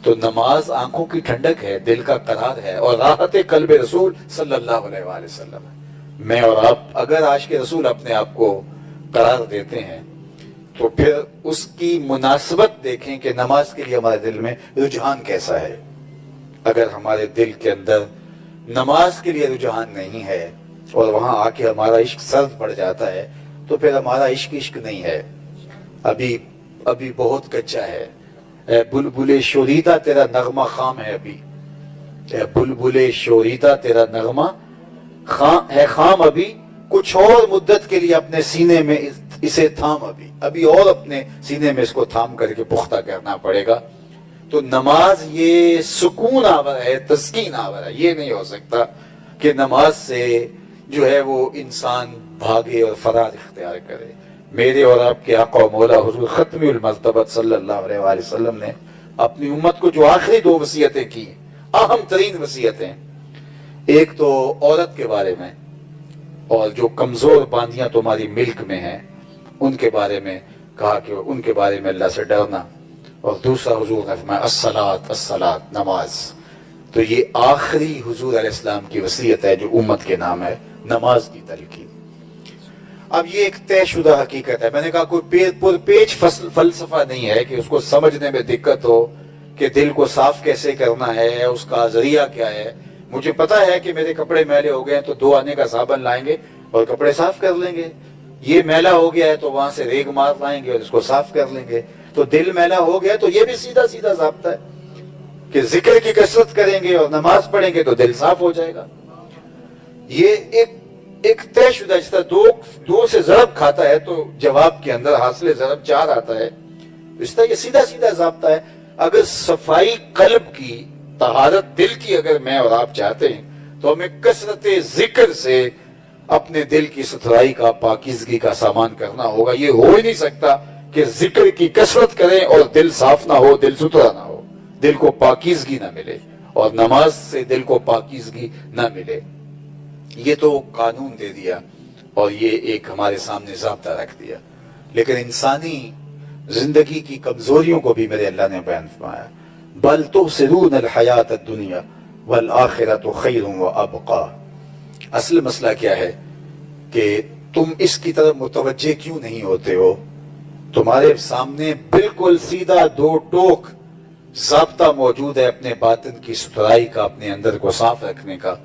تو نماز آنکھوں کی ٹھنڈک ہے، دل کا قرار ہے، اور راحت قلب رسول صلی اللہ علیہ وآلہ وسلم ہے۔ میں اور آپ اگر عاشق رسول اپنے آپ کو قرار دیتے ہیں تو پھر اس کی مناسبت دیکھیں کہ نماز کے لیے ہمارے دل میں رجحان کیسا ہے۔ اگر ہمارے دل کے اندر نماز کے لیے رجحان نہیں ہے اور وہاں آ کے ہمارا عشق سرد پڑ جاتا ہے تو پھر ہمارا عشق نہیں ہے، ابھی بہت کچا ہے۔ اے بلبل شوریدہ تیرا نغمہ خام ہے ابھی، اے بلبل شوریدہ تیرا نغمہ خام ابھی، کچھ اور مدت کے لیے اپنے سینے میں اسے تھام ابھی اور اپنے سینے میں اس کو تھام کر کے پختہ کرنا پڑے گا۔ تو نماز یہ سکون آور ہے، تسکین آور ہے۔ یہ نہیں ہو سکتا کہ نماز سے جو ہے وہ انسان بھاگے اور فرار اختیار کرے۔ میرے اور آپ کے آقا و مولا حضور ختم المرتبت صلی اللہ علیہ وآلہ وسلم نے اپنی امت کو جو آخری 2 وصیتیں کی، اہم ترین وصیتیں، ایک تو عورت کے بارے میں، اور جو کمزور باندیاں تمہاری ملک میں ہیں ان کے بارے میں کہا کہ ان کے بارے میں اللہ سے ڈرنا، اور دوسرا حضور نے فرمایا الصلاۃ نماز۔ تو یہ آخری حضور علیہ السلام کی وصیت ہے جو امت کے نام ہے، نماز کی تلقین۔ اب یہ ایک طے شدہ حقیقت ہے، میں نے کہا کوئی پیچ فلسفہ نہیں ہے کہ اس کو سمجھنے میں دقت ہو کہ دل کو صاف کیسے کرنا ہے، اس کا ذریعہ کیا ہے۔ مجھے پتا ہے کہ میرے کپڑے میلے ہو گئے ہیں تو 2 آنے کا صابن لائیں گے اور کپڑے صاف کر لیں گے، یہ میلا ہو گیا ہے تو وہاں سے ریگ مار لائیں گے اور اس کو صاف کر لیں گے، تو دل میلا ہو گیا تو یہ بھی سیدھا سیدھا ضابطہ ہے کہ ذکر کی کثرت کریں گے اور نماز پڑھیں گے تو دل صاف ہو جائے گا۔ یہ ایک طے شدہ، جس طرح 2 سے ضرب کھاتا ہے تو جواب کے اندر حاصل ضرب 4 آتا ہے، اس طرح یہ سیدھا سیدھا ضابطہ ہے۔ اگر صفائی قلب کی، طہارت دل کی اگر میں اور آپ چاہتے ہیں تو ہمیں کثرت ذکر سے اپنے دل کی ستھرائی کا، پاکیزگی کا سامان کرنا ہوگا۔ یہ ہو ہی نہیں سکتا کہ ذکر کی کثرت کریں اور دل صاف نہ ہو، دل ستھرا نہ ہو، دل کو پاکیزگی نہ ملے، اور نماز سے دل کو پاکیزگی نہ ملے۔ یہ تو قانون دے دیا اور یہ ایک ہمارے سامنے ضابطہ رکھ دیا، لیکن انسانی زندگی کی کمزوریوں کو بھی میرے اللہ نے بیان فرمایا۔ بل تؤثرون الحیات الدنیا والآخرۃ خیر وابقی۔ اصل مسئلہ کیا ہے کہ تم اس کی طرف متوجہ کیوں نہیں ہوتے ہو؟ تمہارے سامنے بالکل سیدھا 2 ٹوک ضابطہ موجود ہے اپنے باطن کی ستھرائی کا، اپنے اندر کو صاف رکھنے کا،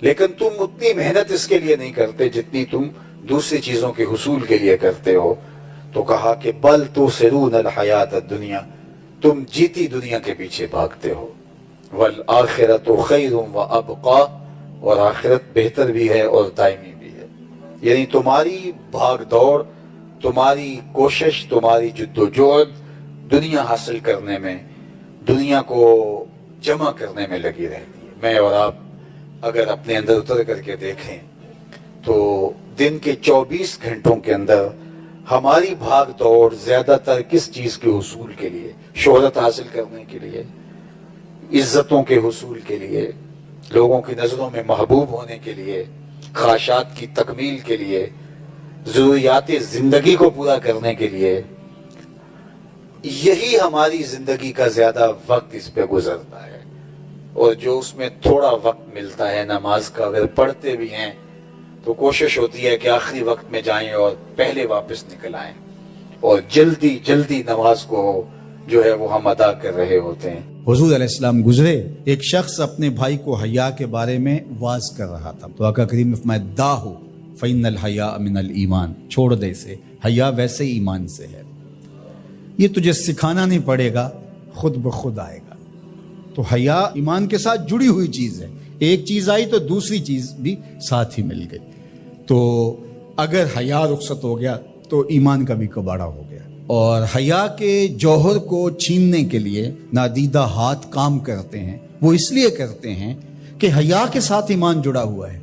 لیکن تم اتنی محنت اس کے لیے نہیں کرتے جتنی تم دوسری چیزوں کے حصول کے لیے کرتے ہو۔ تو کہا کہ بل تؤثرون الحیات الدنیا، تم جیتی دنیا کے پیچھے بھاگتے ہو، والآخرۃ خیر وابقی، اور آخرت بہتر بھی ہے اور دائمی بھی ہے۔ یعنی تمہاری بھاگ دوڑ، تمہاری کوشش، تمہاری جدوجہد دنیا حاصل کرنے میں، دنیا کو جمع کرنے میں لگی رہتی ہے۔ میں اور آپ اگر اپنے اندر اتر کر کے دیکھیں تو دن کے 24 گھنٹوں کے اندر ہماری بھاگ دوڑ زیادہ تر کس چیز کے حصول کے لیے؟ شہرت حاصل کرنے کے لیے، عزتوں کے حصول کے لیے، لوگوں کی نظروں میں محبوب ہونے کے لیے، خواہشات کی تکمیل کے لیے، ضروریات زندگی کو پورا کرنے کے لیے۔ یہی ہماری زندگی کا زیادہ وقت اس پہ گزرتا ہے، اور جو اس میں تھوڑا وقت ملتا ہے نماز کا، اگر پڑھتے بھی ہیں تو کوشش ہوتی ہے کہ آخری وقت میں جائیں اور پہلے واپس نکل آئیں، اور جلدی جلدی نماز کو جو ہے وہ ہم ادا کر رہے ہوتے ہیں۔ حضور علیہ السلام گزرے، ایک شخص اپنے بھائی کو حیا کے بارے میں واز کر رہا تھا، تو آقا کریم نے فرمایا داہو فإن الحیاء من الایمان، چھوڑ دے اسے، حیا ویسے ہی ایمان سے ہے، یہ تجھے سکھانا نہیں پڑے گا، خود بخود آئے گا۔ تو حیا ایمان کے ساتھ جڑی ہوئی چیز ہے، ایک چیز آئی تو دوسری چیز بھی ساتھ ہی مل گئی۔ تو اگر حیا رخصت ہو گیا تو ایمان کا بھی کباڑہ ہو گیا۔ اور حیا کے جوہر کو چھیننے کے لیے نادیدہ ہاتھ کام کرتے ہیں، وہ اس لیے کرتے ہیں کہ حیا کے ساتھ ایمان جڑا ہوا ہے۔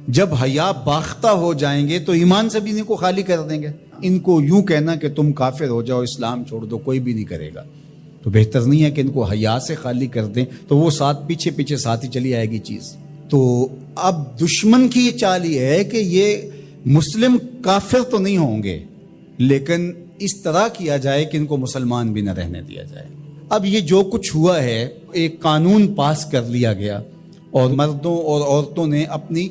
جب حیا باختہ ہو جائیں گے تو ایمان سے بھی ان کو خالی کر دیں گے۔ ان کو یوں کہنا کہ تم کافر ہو جاؤ، اسلام چھوڑ دو، کوئی بھی نہیں کرے گا۔ تو بہتر نہیں ہے کہ ان کو حیا سے خالی کر دیں، تو وہ ساتھ پیچھے پیچھے ساتھ ہی چلی آئے گی چیز۔ تو اب دشمن کی یہ چال یہ ہے کہ یہ مسلم کافر تو نہیں ہوں گے، لیکن اس طرح کیا جائے کہ ان کو مسلمان بھی نہ رہنے دیا جائے۔ اب یہ جو کچھ ہوا ہے ایک قانون پاس کر لیا گیا اور مردوں اور عورتوں نے اپنی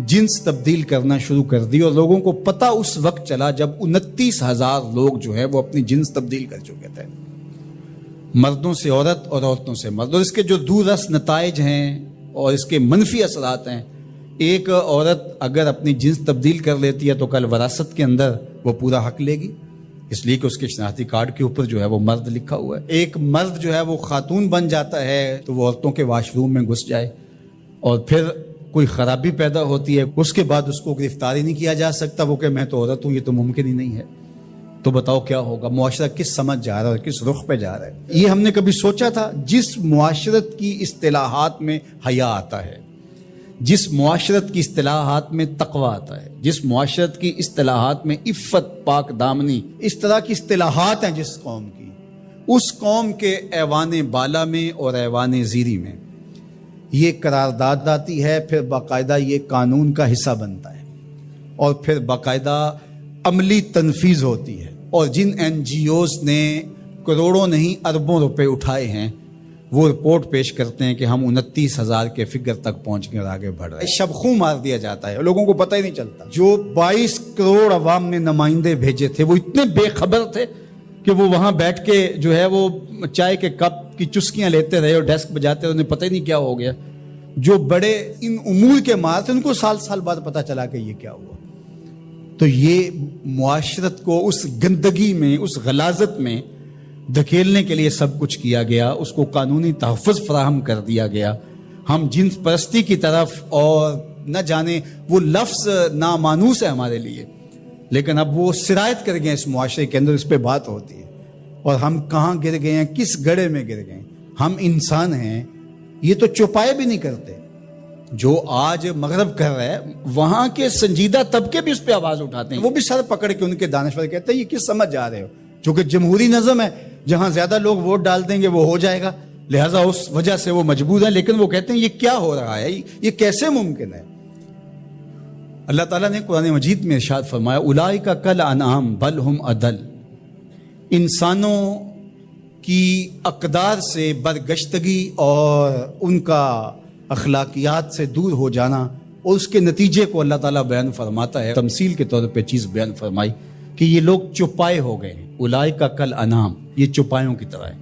جنس تبدیل کرنا شروع کر دی اور لوگوں کو پتہ اس وقت چلا جب 29,000 لوگ جو ہے وہ اپنی جنس تبدیل کر چکے تھے، مردوں سے عورت اور عورتوں سے مرد. اور اس کے جو دور رس نتائج ہیں اور اس کے منفی اثرات ہیں، ایک عورت اگر اپنی جنس تبدیل کر لیتی ہے تو کل وراثت کے اندر وہ پورا حق لے گی، اس لیے کہ اس کے شناختی کارڈ کے اوپر جو ہے وہ مرد لکھا ہوا ہے. ایک مرد جو ہے وہ خاتون بن جاتا ہے تو وہ عورتوں کے واش روم میں گھس جائے اور پھر کوئی خرابی پیدا ہوتی ہے، اس کے بعد اس کو گرفتاری نہیں کیا جا سکتا، وہ کہ میں تو عورت ہوں، یہ تو ممکن ہی نہیں ہے. تو بتاؤ کیا ہوگا؟ معاشرہ کس سمجھ جا رہا ہے اور کس رخ پہ جا رہا ہے؟ یہ ہم نے کبھی سوچا تھا؟ جس معاشرت کی اصطلاحات میں حیا آتا ہے، جس معاشرت کی اصطلاحات میں تقوی آتا ہے، جس معاشرت کی اصطلاحات میں عفت، پاک دامنی، اس طرح کی اصطلاحات ہیں جس قوم کی، اس قوم کے ایوان بالا میں اور ایوان زیری میں یہ قرارداد آتی ہے، پھر باقاعدہ یہ قانون کا حصہ بنتا ہے اور پھر باقاعدہ عملی تنفیذ ہوتی ہے. اور جن این جی اوز نے کروڑوں نہیں اربوں روپے اٹھائے ہیں وہ رپورٹ پیش کرتے ہیں کہ ہم 29,000 کے فگر تک پہنچ کے اور آگے بڑھ رہے ہیں. شب خوں مار دیا جاتا ہے، لوگوں کو پتہ ہی نہیں چلتا. جو 22 کروڑ عوام نے نمائندے بھیجے تھے وہ اتنے بے خبر تھے کہ وہ وہاں بیٹھ کے جو ہے وہ چائے کے کپ کی چسکیاں لیتے رہے اور ڈیسک بجاتے رہے، انہیں پتہ ہی نہیں کیا ہو گیا. جو بڑے ان امور کے مار تھے ان کو سال بعد پتہ چلا کہ یہ کیا ہوا. تو یہ معاشرت کو اس گندگی میں، اس غلاظت میں دھکیلنے کے لیے سب کچھ کیا گیا، اس کو قانونی تحفظ فراہم کر دیا گیا. ہم جنس پرستی کی طرف، اور نہ جانے وہ لفظ نامانوس ہے ہمارے لیے، لیکن اب وہ سرایت کر گئے اس معاشرے کے اندر، اس پہ بات ہوتی ہے. اور ہم کہاں گر گئے ہیں، کس گڑھے میں گر گئے ہیں؟ ہم انسان ہیں، یہ تو چوپائے بھی نہیں کرتے. جو آج مغرب کر رہا ہے وہاں کے سنجیدہ طبقے بھی اس پہ آواز اٹھاتے ہیں، وہ بھی سر پکڑ کے ان کے دانشور کہتے ہیں یہ کس سمجھ جا رہے ہو؟ چونکہ جمہوری نظم ہے، جہاں زیادہ لوگ ووٹ ڈال دیں گے وہ ہو جائے گا، لہٰذا اس وجہ سے وہ مجبور ہیں. لیکن وہ کہتے ہیں یہ کیا ہو رہا ہے، یہ کیسے ممکن ہے؟ اللہ تعالیٰ نے قرآن مجید میں ارشاد فرمایا اولئک کالانعام بل ہم اضل. انسانوں کی اقدار سے برگشتگی اور ان کا اخلاقیات سے دور ہو جانا، اور اس کے نتیجے کو اللہ تعالیٰ بیان فرماتا ہے. تمثیل کے طور پہ چیز بیان فرمائی کہ یہ لوگ چوپائے ہو گئے ہیں. اولئک کالانعام، یہ چوپایوں کی طرح ہے.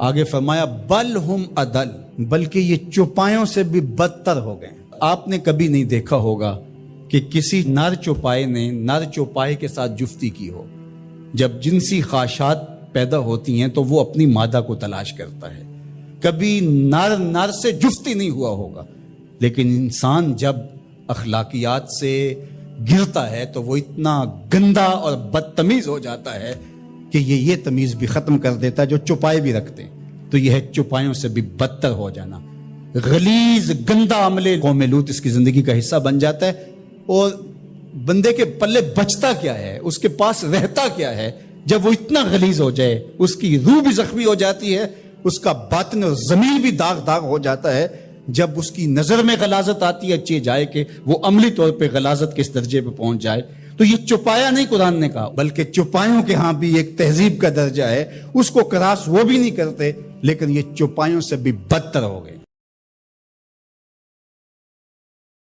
آگے فرمایا بل ہم اضل، بلکہ یہ چوپایوں سے بھی بدتر ہو گئے. آپ نے کبھی نہیں دیکھا ہوگا کہ کسی نر چوپائے نے نر چوپائے کے ساتھ جفتی کی ہو. جب جنسی خواہشات پیدا ہوتی ہیں تو وہ اپنی مادہ کو تلاش کرتا ہے. کبھی نر سے جفتی نہیں ہوا ہوگا، لیکن انسان جب اخلاقیات سے گرتا ہے تو وہ اتنا گندا اور بدتمیز ہو جاتا ہے کہ یہ تمیز بھی ختم کر دیتا ہے جو چوپائے بھی رکھتے ہیں. تو یہ ہے چوپایوں سے بھی بدتر ہو جانا. غلیظ گندا عمل قوم لوط اس کی زندگی کا حصہ بن جاتا ہے. اور بندے کے پلے بچتا کیا ہے، اس کے پاس رہتا کیا ہے جب وہ اتنا غلیظ ہو جائے؟ اس کی روح بھی زخمی ہو جاتی ہے، اس کا باطن اور ضمیر بھی داغ ہو جاتا ہے جب اس کی نظر میں غلاظت آتی ہے. اچھے جائے کہ وہ عملی طور پہ غلاظت کے اس درجے پہ پہنچ جائے. تو یہ چوپایا نہیں قرآن نے کہا، بلکہ چوپایوں کے ہاں بھی ایک تہذیب کا درجہ ہے، اس کو کراس وہ بھی نہیں کرتے، لیکن یہ چوپایوں سے بھی بدتر ہو گئے.